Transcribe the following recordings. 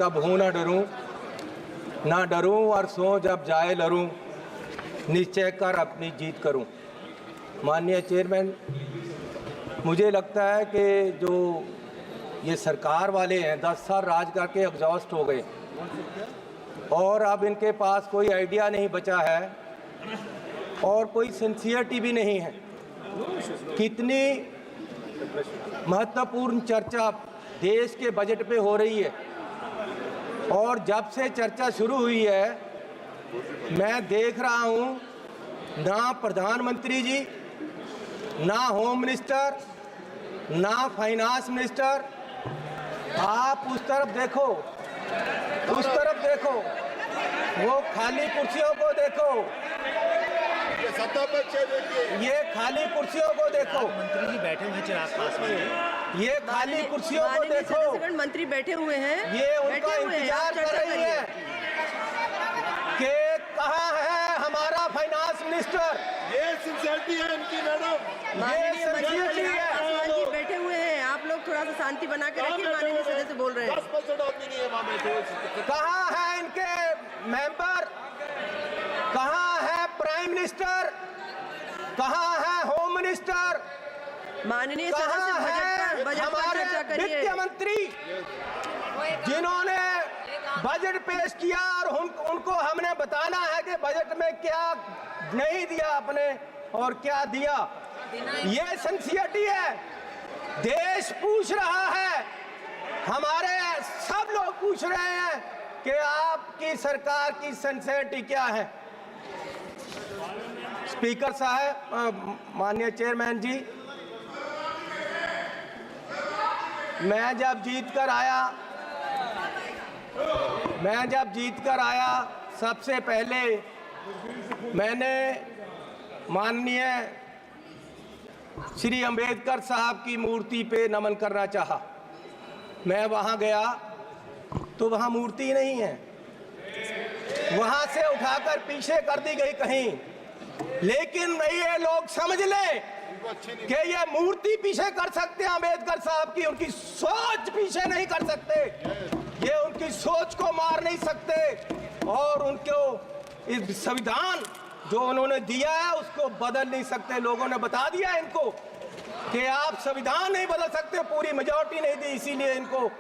तब हूँ ना डरूं और सो जब जाए लरूं, निश्चय कर अपनी जीत करूं। माननीय चेयरमैन, मुझे लगता है कि जो ये सरकार वाले हैं 10 साल राज करके एग्जॉस्ट हो गए और अब इनके पास कोई आइडिया नहीं बचा है और कोई सिंसियरिटी भी नहीं है। कितनी महत्वपूर्ण चर्चा देश के बजट पे हो रही है और जब से चर्चा शुरू हुई है मैं देख रहा हूं ना प्रधानमंत्री जी, ना होम मिनिस्टर, ना फाइनेंस मिनिस्टर, आप उस तरफ देखो, वो खाली कुर्सियों को देखो, सत्ता पक्ष देखिए, ये खाली कुर्सियों को देखो। मंत्री जी बैठे हुए हैं आप पास में, ये खाली कुर्सियों को देखो। मंत्री बैठे हुए हैं, ये उनका इंतजार कर रही है कि कहाँ है हमारा फाइनेंस मिनिस्टर। ये सिंसियरिटी है इनकी मैडम, माननीय सिंसियरिटी है। पासवान जी बैठे हुए हैं, आप लोग थोड़ा सा शांति बना के रखिए। माननीय सदस्य बोल रहे हैं। 10% आदमी नहीं है वहाँ बैठे। कहाँ है इनके मेंबर, कहाँ है प्राइम मिनिस्टर, कहाँ है होम मिनिस्टर, माननीय कहाँ सदस्य है बजट पर हमारे चर्चा करिए। वित्त मंत्री जिन्होंने बजट पेश किया और उनको हमने बताना है कि बजट में क्या नहीं दिया आपने और क्या दिया। ये सिंसियरिटी है। देश पूछ रहा है, हमारे सब लोग पूछ रहे हैं कि आपकी सरकार की सिंसियरिटी क्या है। स्पीकर साहब, माननीय चेयरमैन जी, मैं जब जीत कर आया सबसे पहले मैंने माननीय श्री अंबेडकर साहब की मूर्ति पे नमन करना चाहा। मैं वहां गया तो वहां मूर्ति नहीं है, वहां से उठाकर पीछे कर दी गई कहीं। लेकिन ये लोग समझ लें कि ये मूर्ति पीछे कर सकते हैं अंबेडकर साहब की, उनकी सोच पीछे नहीं कर सकते, ये उनकी सोच को मार नहीं सकते और उनको इस संविधान जो उन्होंने दिया है उसको बदल नहीं सकते। लोगों ने बता दिया इनको कि आप संविधान नहीं बदल सकते, पूरी मेजॉरिटी नहीं दी इसीलिए इनको।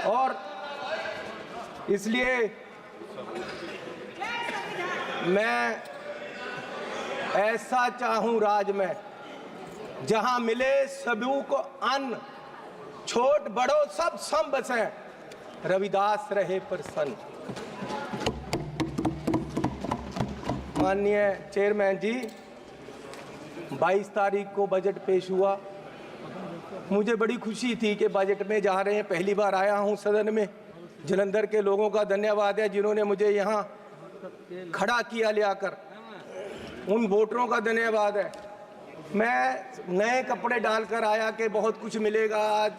और इसलिए मैं ऐसा चाहूं राज में जहां मिले सभी को अन्न, छोट बड़ो सब सम बसे, रविदास रहे प्रसन्न। माननीय चेयरमैन जी, 22 तारीख को बजट पेश हुआ। मुझे बड़ी खुशी थी कि बजट में जा रहे हैं। पहली बार आया हूं सदन में। जलंधर के लोगों का धन्यवाद है जिन्होंने मुझे यहां खड़ा किया ले आकर, उन वोटरों का धन्यवाद है। मैं नए कपड़े डालकर आया कि बहुत कुछ मिलेगा आज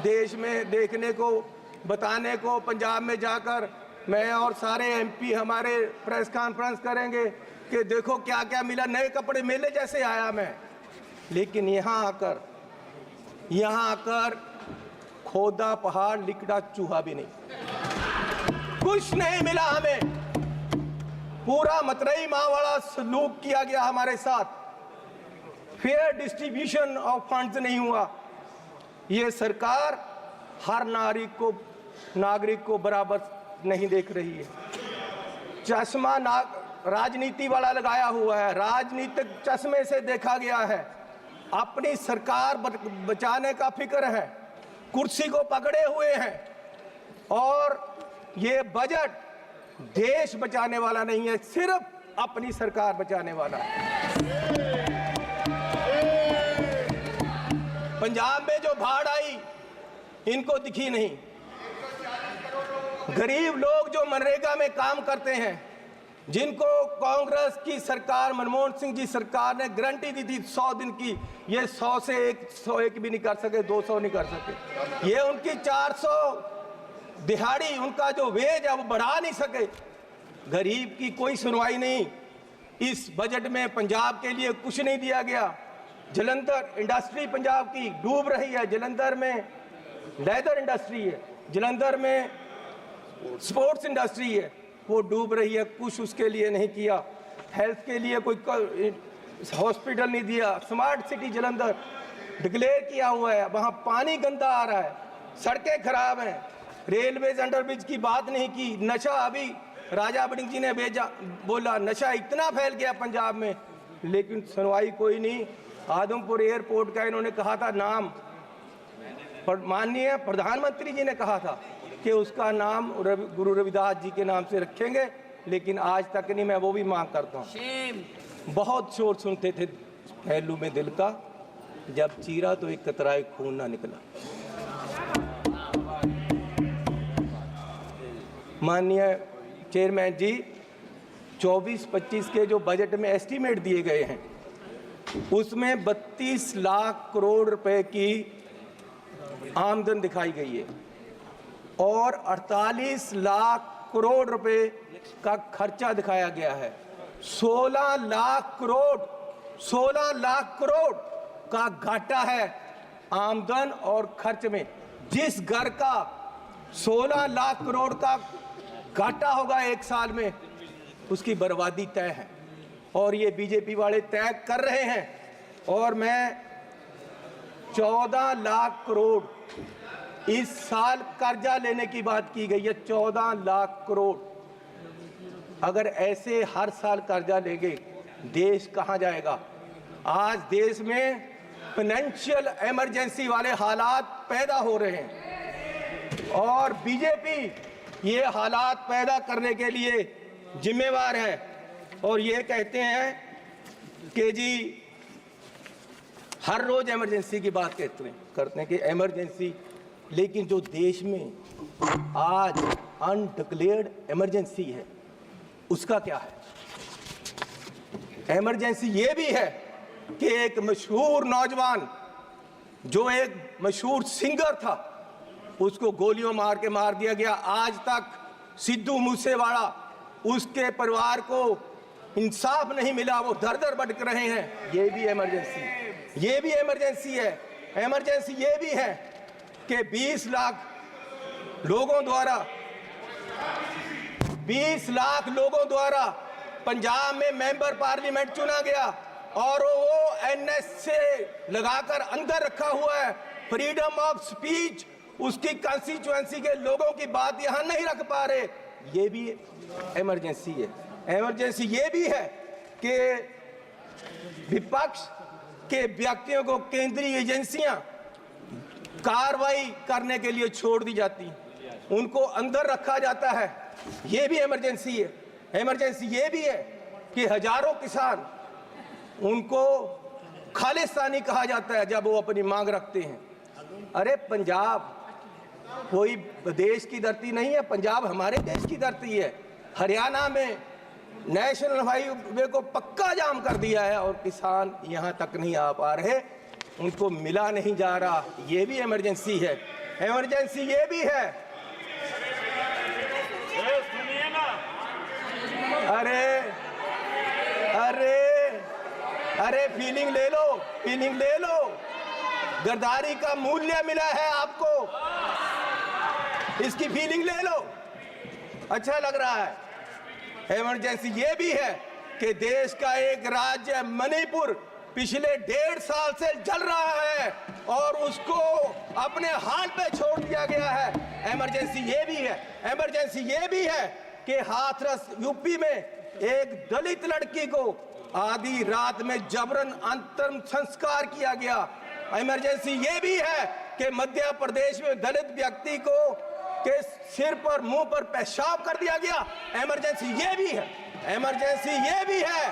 देश में देखने को, बताने को। पंजाब में जाकर मैं और सारे एमपी हमारे प्रेस कॉन्फ्रेंस करेंगे कि देखो क्या क्या मिला, नए कपड़े मेले जैसे आया मैं। लेकिन यहाँ आकर खोदा पहाड़, लिकड़ा चूहा भी नहीं, कुछ नहीं मिला हमें। पूरा मतरई माँ वाला सलूक किया गया हमारे साथ, फेयर डिस्ट्रीब्यूशन ऑफ फंड्स नहीं हुआ। ये सरकार हर नागरिक को बराबर नहीं देख रही है। चश्मा राजनीति वाला लगाया हुआ है, राजनीतिक चश्मे से देखा गया है। अपनी सरकार बचाने का फिक्र है, कुर्सी को पकड़े हुए हैं और ये बजट देश बचाने वाला नहीं है, सिर्फ अपनी सरकार बचाने वाला है। पंजाब में जो बाढ़ आई इनको दिखी नहीं। गरीब लोग जो मनरेगा में काम करते हैं, जिनको कांग्रेस की सरकार, मनमोहन सिंह जी सरकार ने गारंटी दी थी 100 दिन की, ये 100 से 101 भी नहीं कर सके, 200 नहीं कर सके। ये उनकी 400 दिहाड़ी, उनका जो वेज है वो बढ़ा नहीं सके। गरीब की कोई सुनवाई नहीं। इस बजट में पंजाब के लिए कुछ नहीं दिया गया। जलंधर इंडस्ट्री पंजाब की डूब रही है। जलंधर में लेदर इंडस्ट्री है, जलंधर में स्पोर्ट्स इंडस्ट्री है वो डूब रही है, कुछ उसके लिए नहीं किया। हेल्थ के लिए कोई हॉस्पिटल नहीं दिया। स्मार्ट सिटी जालंधर डिक्लेयर किया हुआ है, वहाँ पानी गंदा आ रहा है, सड़कें खराब हैं, रेलवेज अंडरब्रिज की बात नहीं की। नशा, अभी राजा बड़िंग जी ने बोला नशा इतना फैल गया पंजाब में, लेकिन सुनवाई कोई नहीं। आदमपुर एयरपोर्ट का इन्होंने कहा था नाम, माननीय प्रधानमंत्री जी ने कहा था कि उसका नाम गुरु रविदास जी के नाम से रखेंगे, लेकिन आज तक नहीं। मैं वो भी मांग करता हूँ। बहुत शोर सुनते थे पहलू में दिल का, जब चीरा तो एक कतराए खून ना निकला। माननीय चेयरमैन जी, 24-25 के जो बजट में एस्टीमेट दिए गए हैं उसमें 32 लाख करोड़ रुपए की आमदन दिखाई गई है और 48 लाख करोड़ रुपए का खर्चा दिखाया गया है। 16 लाख करोड़ का घाटा है आमदन और खर्च में। जिस घर का 16 लाख करोड़ का घाटा होगा एक साल में, उसकी बर्बादी तय है और ये बीजेपी वाले तय कर रहे हैं। और मैं 14 लाख करोड़ इस साल कर्जा लेने की बात की गई है, 14 लाख करोड़। अगर ऐसे हर साल कर्जा लेंगे देश कहां जाएगा? आज देश में फाइनेंशियल इमरजेंसी वाले हालात पैदा हो रहे हैं और बीजेपी ये हालात पैदा करने के लिए जिम्मेवार है। और ये कहते हैं कि जी हर रोज इमरजेंसी की बात करते हैं कि इमरजेंसी, लेकिन जो देश में आज अनडिक्लेयर्ड इमरजेंसी है उसका क्या है? इमरजेंसी ये भी है कि एक मशहूर नौजवान जो एक मशहूर सिंगर था उसको गोलियों मार के मार दिया गया। आज तक सिद्धू मूसेवाला, उसके परिवार को इंसाफ नहीं मिला, वो दर दर भटक रहे हैं। ये भी इमरजेंसी है। इमरजेंसी ये भी है कि 20 लाख लोगों द्वारा पंजाब में मेंबर पार्लियामेंट चुना गया और वो एनएस से लगाकर अंदर रखा हुआ है। फ्रीडम ऑफ स्पीच, उसकी कंस्टिट्यूएंसी के लोगों की बात यहां नहीं रख पा रहे। ये भी इमरजेंसी है। इमरजेंसी ये भी है कि विपक्ष के व्यक्तियों को केंद्रीय एजेंसियां कार्रवाई करने के लिए छोड़ दी जाती, उनको अंदर रखा जाता है। ये भी इमरजेंसी है। इमरजेंसी ये भी है कि हजारों किसान, उनको खालिस्तानी कहा जाता है जब वो अपनी मांग रखते हैं। अरे पंजाब कोई देश की धरती नहीं है, पंजाब हमारे देश की धरती है। हरियाणा में नेशनल हाईवे को पक्का जाम कर दिया है और किसान यहां तक नहीं आ पा रहे, उनको मिला नहीं जा रहा। ये भी इमरजेंसी है। इमरजेंसी ये भी है, अरे फीलिंग ले लो। गद्दारी का मूल्य मिला है आपको, इसकी फीलिंग ले लो, अच्छा लग रहा है। इमरजेंसी ये भी है कि देश का एक राज्य मणिपुर पिछले 1.5 साल से जल रहा है और उसको अपने हाल पे छोड़ दिया गया है। इमरजेंसी ये भी है कि हाथरस यूपी में एक दलित लड़की को आधी रात में जबरन अंतिम संस्कार किया गया। इमरजेंसी ये भी है कि मध्य प्रदेश में दलित व्यक्ति को के सिर पर, मुंह पर पेशाब कर दिया गया। इमरजेंसी ये भी है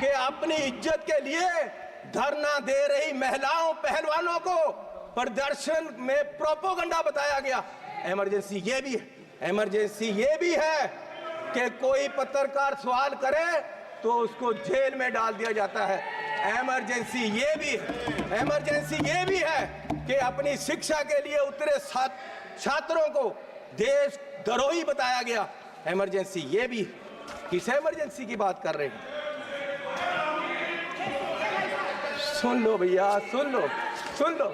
कि अपनी इज्जत के लिए धरना दे रही महिलाओं पहलवानों को प्रदर्शन में प्रोपोगंडा बताया गया। इमरजेंसी ये भी है कि कोई पत्रकार सवाल करे तो उसको जेल में डाल दिया जाता है। इमरजेंसी ये भी है कि अपनी शिक्षा के लिए उतरे छात्रों को देश द्रोही बताया गया। इमरजेंसी ये भी। किस इमरजेंसी की बात कर रहे हैं? सुन लो भैया, सुन लो।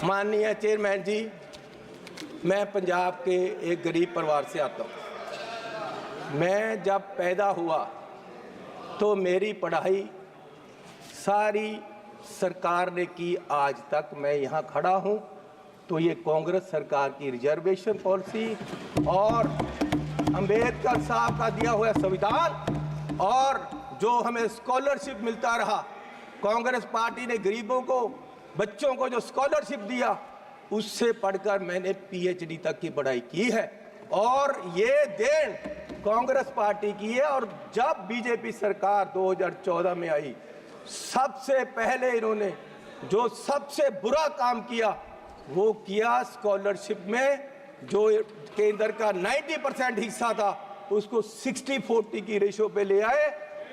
माननीय चेयरमैन जी, मैं पंजाब के एक गरीब परिवार से आता हूँ। मैं जब पैदा हुआ तो मेरी पढ़ाई सारी सरकार ने की, आज तक मैं यहाँ खड़ा हूँ तो ये कांग्रेस सरकार की रिजर्वेशन पॉलिसी और अंबेडकर साहब का दिया हुआ संविधान और जो हमें स्कॉलरशिप मिलता रहा, कांग्रेस पार्टी ने गरीबों को, बच्चों को जो स्कॉलरशिप दिया, उससे पढ़कर मैंने पीएचडी तक की पढ़ाई की है और ये देन कांग्रेस पार्टी की है। और जब बीजेपी सरकार 2014 में आई, सबसे पहले इन्होंने जो सबसे बुरा काम किया वो किया, स्कॉलरशिप में जो केंद्र का 90% हिस्सा था उसको 60-40 की रेशो पे ले आए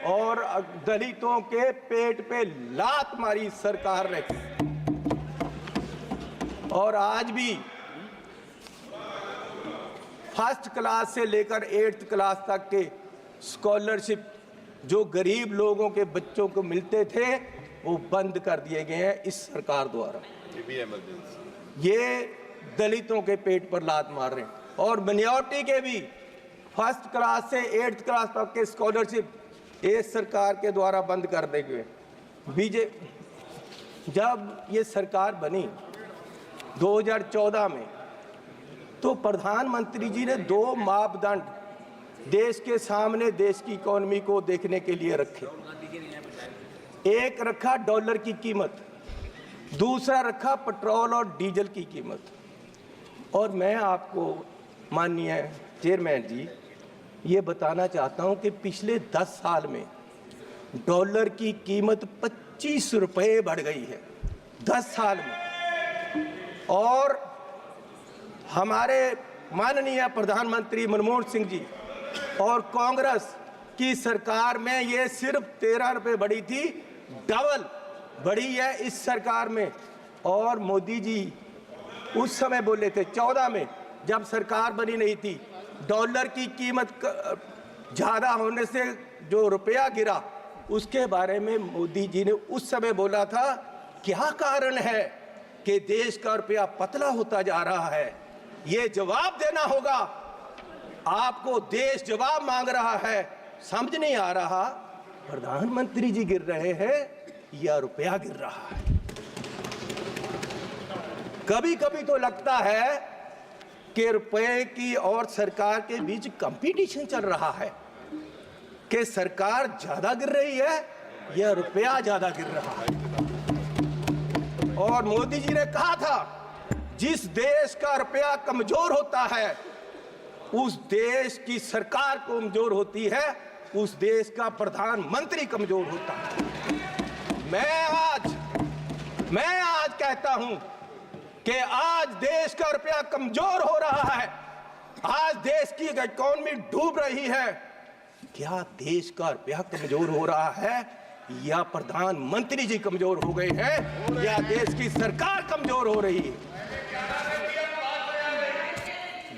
और दलितों के पेट पे लात मारी सरकार ने। और आज भी फर्स्ट क्लास से लेकर 8th क्लास तक के स्कॉलरशिप जो गरीब लोगों के बच्चों को मिलते थे वो बंद कर दिए गए हैं इस सरकार द्वारा। ये दलितों के पेट पर लात मार रहे हैं। और मिनॉरिटी के भी फर्स्ट क्लास से 8th क्लास तक के स्कॉलरशिप इस सरकार के द्वारा बंद कर दिए गए। जब ये सरकार बनी 2014 में तो प्रधानमंत्री जी ने 2 मापदंड देश के सामने देश की इकोनॉमी को देखने के लिए रखे। एक रखा डॉलर की कीमत, दूसरा रखा पेट्रोल और डीजल की कीमत। और मैं आपको माननीय चेयरमैन जी ये बताना चाहता हूं कि पिछले 10 साल में डॉलर की कीमत 25 रुपये बढ़ गई है 10 साल में। और हमारे माननीय प्रधानमंत्री मनमोहन सिंह जी और कांग्रेस की सरकार में ये सिर्फ 13 रुपये बढ़ी थी, डबल बढ़ी है इस सरकार में। और मोदी जी उस समय बोले थे 14 में जब सरकार बनी नहीं थी, डॉलर की कीमत ज़्यादा होने से जो रुपया गिरा उसके बारे में मोदी जी ने उस समय बोला था क्या कारण है कि देश का रुपया पतला होता जा रहा है, ये जवाब देना होगा आपको। देश जवाब मांग रहा है, समझ नहीं आ रहा प्रधानमंत्री जी गिर रहे हैं या रुपया गिर रहा है। कभी कभी तो लगता है कि रुपए की और सरकार के बीच कंपटीशन चल रहा है कि सरकार ज्यादा गिर रही है या रुपया ज्यादा गिर रहा है। और मोदी जी ने कहा था जिस देश का रुपया कमजोर होता है उस देश की सरकार कमजोर होती है, उस देश का प्रधानमंत्री कमजोर होता है। मैं आज कहता हूं कि आज देश का रुपया कमजोर हो रहा है, आज देश की इकोनॉमी डूब रही है। क्या देश का रुपया कमजोर हो रहा है या प्रधानमंत्री जी कमजोर हो गए हैं या देश की सरकार कमजोर हो रही है?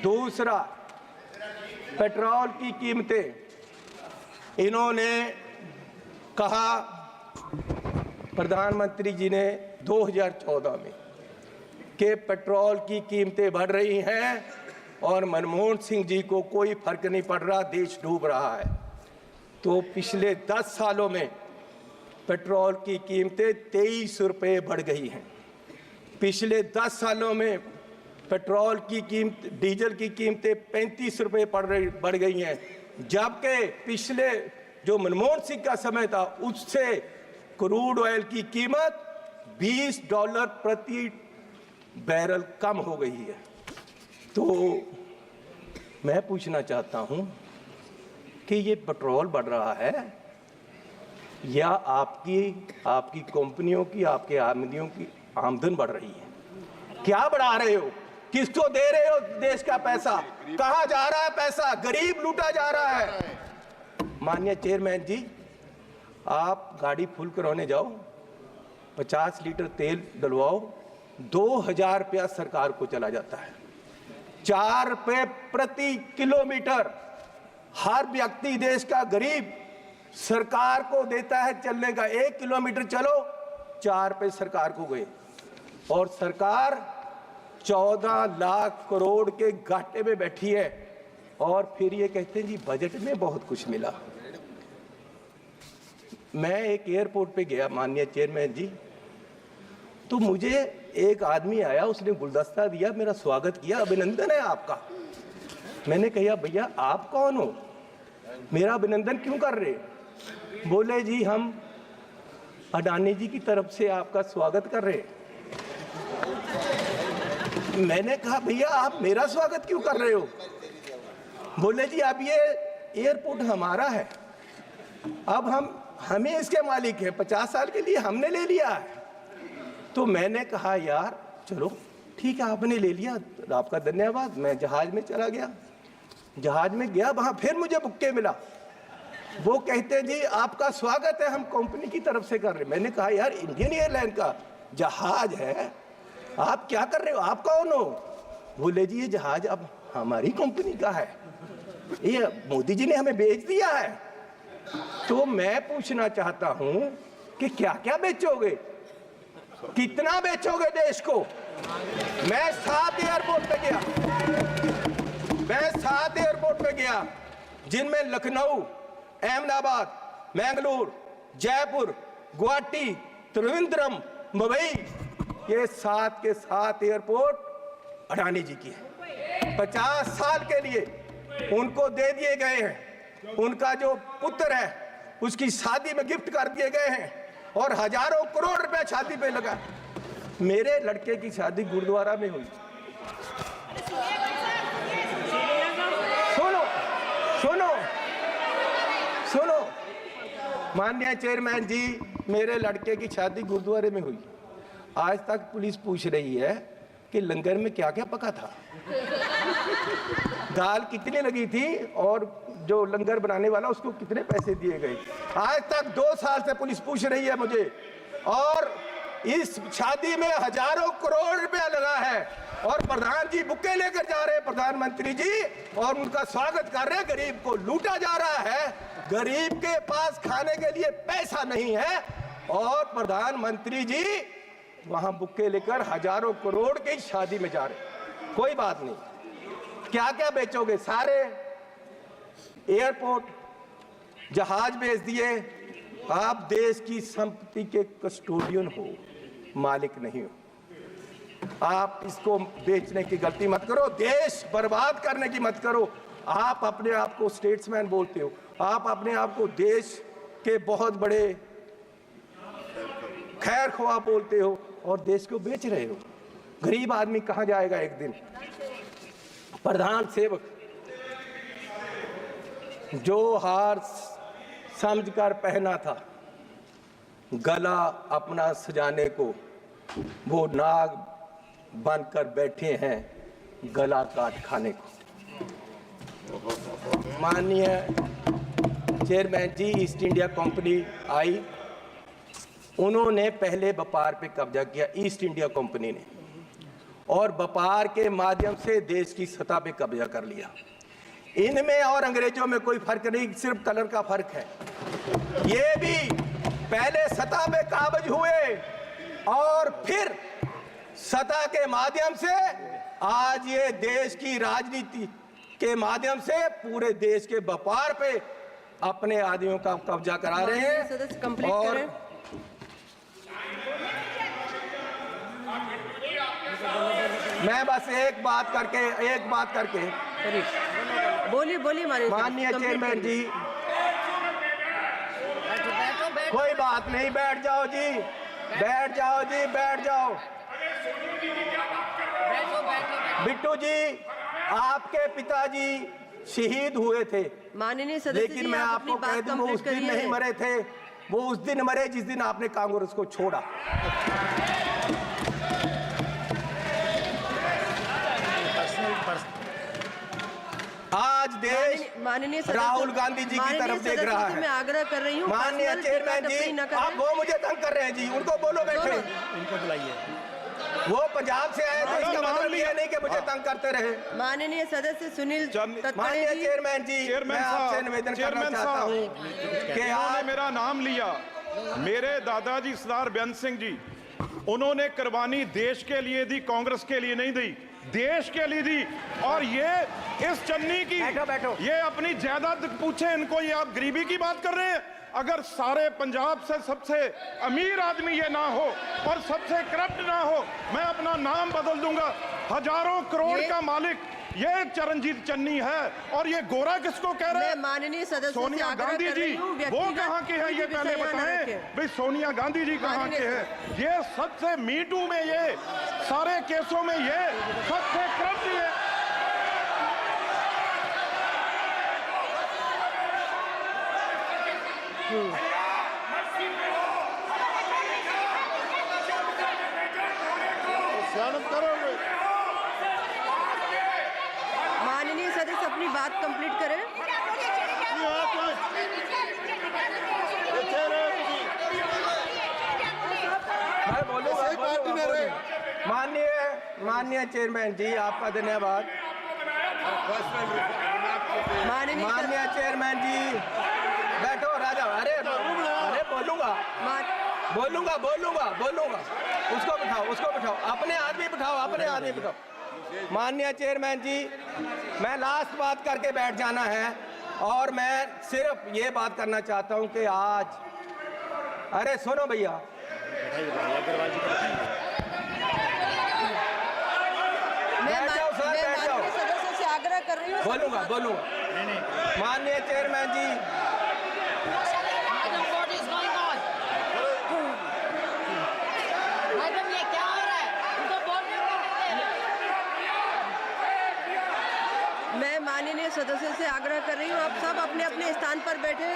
दूसरा, पेट्रोल की कीमतें इन्होंने कहा, प्रधानमंत्री जी ने 2014 में कि पेट्रोल की कीमतें बढ़ रही हैं और मनमोहन सिंह जी को कोई फर्क नहीं पड़ रहा, देश डूब रहा है। तो पिछले 10 सालों में पेट्रोल की कीमतें 23 रुपये बढ़ गई हैं। पिछले 10 सालों में पेट्रोल की कीमत, डीजल की कीमतें 35 रुपये बढ़ गई हैं, जबकि पिछले जो मनमोहन सिंह का समय था उससे क्रूड ऑयल की कीमत $20 प्रति बैरल कम हो गई है। तो मैं पूछना चाहता हूं कि ये पेट्रोल बढ़ रहा है या आपकी कंपनियों की, आपके आमदनियों की आमदन बढ़ रही है? क्या बढ़ा रहे हो? किसको दे रहे हो देश का पैसा? कहां जा रहा है पैसा? गरीब लूटा जा रहा है। माननीय चेयरमैन जी, आप गाड़ी फुल कराने जाओ, 50 लीटर तेल डलवाओ, 2000 रुपया सरकार को चला जाता है। 4 रुपये प्रति किलोमीटर हर व्यक्ति देश का गरीब सरकार को देता है चलने का। 1 किलोमीटर चलो 4 रुपये सरकार को गए और सरकार 14 लाख करोड़ के घाटे में बैठी है और फिर ये कहते हैं जी बजट में बहुत कुछ मिला। मैं एक एयरपोर्ट पे गया माननीय चेयरमैन जी, तो मुझे एक आदमी आया, उसने गुलदस्ता दिया, मेरा स्वागत किया, अभिनंदन है आपका। मैंने कहा भैया आप कौन हो, मेरा अभिनंदन क्यों कर रहे? बोले जी हम अडानी जी की तरफ से आपका स्वागत कर रहे। मैंने कहा भैया आप मेरा स्वागत क्यों कर रहे हो? बोले जी अब ये एयरपोर्ट हमारा है, अब हमें इसके मालिक है, 50 साल के लिए हमने ले लिया है। तो मैंने कहा यार चलो ठीक है आपने ले लिया, आपका धन्यवाद। मैं जहाज में चला गया, जहाज में गया, वहां फिर मुझे बुक्के मिला। वो कहते हैं जी आपका स्वागत है, हम कंपनी की तरफ से कर रहे। मैंने कहा यार इंडियन एयरलाइन का जहाज है, आप क्या कर रहे हो, आप कौन हो? बोले जी ये जहाज अब हमारी कंपनी का है, ये मोदी जी ने हमें बेच दिया है। तो मैं पूछना चाहता हूं कि क्या क्या बेचोगे, कितना बेचोगे देश को? मैं 7 एयरपोर्ट पे गया, मैं 7 एयरपोर्ट पे गया, जिनमें लखनऊ, अहमदाबाद, मैंगलोर, जयपुर, गुवाहाटी, त्रिवेंद्रम, मुंबई, ये 7 के 7 एयरपोर्ट अडानी जी की है। 50 साल के लिए उनको दे दिए गए हैं, उनका जो पुत्र है उसकी शादी में गिफ्ट कर दिए गए हैं और हजारों करोड़ रुपए शादी पे लगा। मेरे लड़के की शादी गुरुद्वारा में हुई। सुनो सुनो सुनो माननीय चेयरमैन जी, मेरे लड़के की शादी गुरुद्वारे में हुई। आज तक पुलिस पूछ रही है कि लंगर में क्या क्या पका था, दाल कितनी लगी थी और जो लंगर बनाने वाला उसको कितने पैसे दिए गए। आज तक 2 साल से पुलिस पूछ रही है मुझे, और इस शादी में हजारों करोड़ रुपया लगा है और प्रधान जी बुक्के लेकर जा रहे हैं, प्रधानमंत्री जी, और उनका स्वागत कर रहे हैं। गरीब को लूटा जा रहा है, गरीब के पास खाने के लिए पैसा नहीं है और प्रधानमंत्री जी वहां बुक्के लेकर हजारों करोड़ की शादी में जा रहे। कोई बात नहीं, क्या क्या बेचोगे? सारे एयरपोर्ट, जहाज बेच दिए। आप देश की संपत्ति के कस्टोडियन हो, मालिक नहीं हो। आप इसको बेचने की गलती मत करो, देश बर्बाद करने की मत करो। आप अपने आप को स्टेट्समैन बोलते हो, आप अपने आप को देश के बहुत बड़े खैर ख्वाह बोलते हो और देश को बेच रहे हो। गरीब आदमी कहां जाएगा एक दिन? प्रधान सेवक जो हार समझकर पहना था, गला अपना सजाने को, वो नाग बनकर बैठे हैं गला काट खाने को। माननीय चेयरमैन जी, ईस्ट इंडिया कंपनी आई, उन्होंने पहले व्यापार पे कब्जा किया, ईस्ट इंडिया कंपनी ने, और व्यापार के माध्यम से देश की सतह पे कब्जा कर लिया। इनमें और अंग्रेजों में कोई फर्क नहीं, सिर्फ कलर का फर्क है। ये भी पहले सतह पे काबज हुए और फिर सतह के माध्यम से आज ये देश की राजनीति के माध्यम से पूरे देश के व्यापार पे अपने आदमियों का कब्जा करा रहे हैं। और मैं बस एक बात करके बोलिए माननीय चेयरमैन जी, कोई बात नहीं, बैठ जाओ जी, बैठ जाओ। बिट्टू जी, आपके पिताजी शहीद हुए थे, माननीय सदस्य, लेकिन मैं आपको कह दूं वो उस दिन नहीं मरे थे, वो उस दिन मरे जिस दिन आपने कांग्रेस को छोड़ा। आज देश राहुल गांधी जी की तरफ देख रहा है। मैं आग्रह कर रही हूँ, माननीय चेयरमैन जी, आप वो मुझे तंग कर रहे हैं जी, उनको बोलो बैठे, इनको बुलाइए। वो पंजाब से आए थे, इसका मतलब ये नहीं कि मुझे तंग करते रहे। माननीय सदस्य सुनील माननीय चेयरमैन जी, मैं आपसे निवेदन करना चाहता हूँ कि आपने मेरा नाम लिया। मेरे दादाजी सरदार बेअंत सिंह जी उन्होंने कुर्बानी देश के लिए दी, कांग्रेस के लिए नहीं दी, देश के लिए दी। और ये इस चन्नी की ये अपनी जायदाद पूछे इनको, ये आप गरीबी की बात कर रहे हैं? अगर सारे पंजाब से सबसे अमीर आदमी ये ना हो और सबसे करप्ट ना हो, मैं अपना नाम बदल दूंगा। हजारों करोड़ का मालिक ये चरणजीत चन्नी है। और ये गोरा किसको कह रहे हैं? माननीय सदस्य सोनिया गांधी जी, वो कहाँ के हैं ये पहले बताएं भाई। सोनिया गांधी जी कहाँ के हैं? ये सबसे मीटू में, ये सारे केसों में ये सबसे करप्ट ये। स्नान करोगे? माननीय सदस्य अपनी बात कंप्लीट करें। मैं बोलूंगा, सही पार्टी में रहे। माननीय चेयरमैन जी, आपका धन्यवाद। माननीय चेयरमैन जी, बैठो राजा। अरे बोलूंगा। उसको बिठाओ, अपने आदमी बिठाओ। माननीय चेयरमैन जी, मैं लास्ट बात करके बैठ जाना है और मैं सिर्फ ये बात करना चाहता हूं कि आज, अरे सुनो भैया, बैठ जाओ सर, बैठ जाओ। माननीय सदस्य से आग्रह कर रही हूँ। बोलूंगा। माननीय chairman ji, What is going on? Madam ये क्या हो रहा है? उनको बोल नहीं देते। मैं माननीय सदस्य से आग्रह कर रही हूँ, आप सब अपने अपने स्थान पर बैठे।